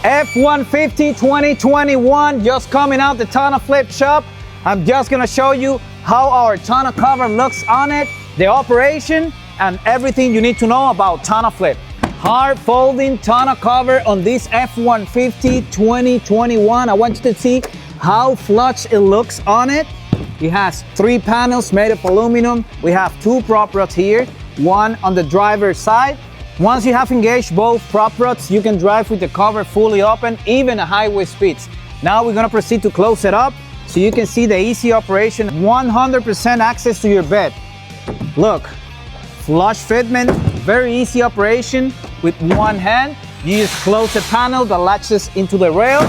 F150 2021 just coming out the TonnoFlip Shop. I'm just gonna show you how our tonneau cover looks on it, the operation, and everything you need to know about TonnoFlip. Hard folding tonneau cover on this F150 2021. I want you to see how flush it looks on it. It has 3 panels made of aluminum. We have 2 prop rods here, one on the driver's side. Once you have engaged both prop rods, you can drive with the cover fully open, even at highway speeds. Now we're gonna proceed to close it up so you can see the easy operation, 100% access to your bed. Look, flush fitment, very easy operation with one hand. You just close the panel that latches into the rail,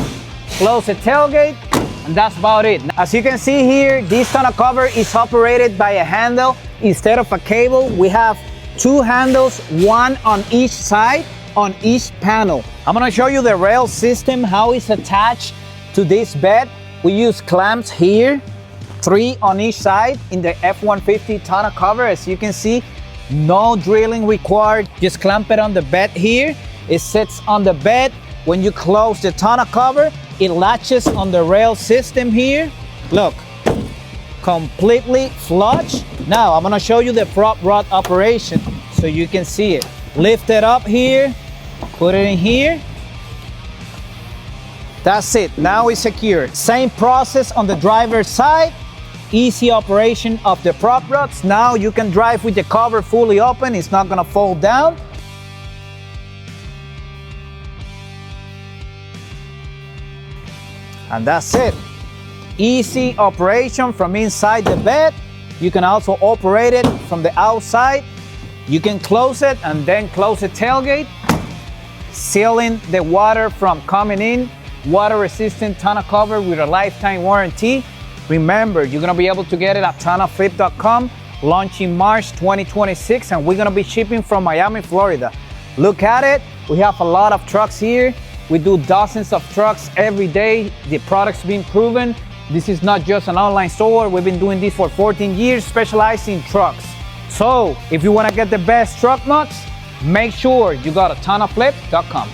close the tailgate, and that's about it. As you can see here, this tonneau cover is operated by a handle instead of a cable. We have 2 handles, one on each side, on each panel. I'm gonna show you the rail system, how it's attached to this bed. We use clamps here, 3 on each side in the F150 tonneau cover. As you can see, no drilling required. Just clamp it on the bed here. It sits on the bed. When you close the tonneau cover, it latches on the rail system here. Look, completely flush. Now I'm gonna show you the prop rod operation so you can see it. Lift it up here, put it in here. That's it, now it's secure. Same process on the driver's side. Easy operation of the prop rods. Now you can drive with the cover fully open. It's not gonna fall down. And that's it. Easy operation from inside the bed. You can also operate it from the outside. You can close it and then close the tailgate, sealing the water from coming in. Water resistant tonneau cover with a lifetime warranty. Remember, you're gonna be able to get it at TonnoFlip.com, launching March 2026, and we're gonna be shipping from Miami, Florida. Look at it, we have a lot of trucks here. We do dozens of trucks every day. The product's been proven. This is not just an online store. We've been doing this for 14 years, specializing in trucks. So if you wanna get the best truck nuts, make sure you go to TonnoFlip.com.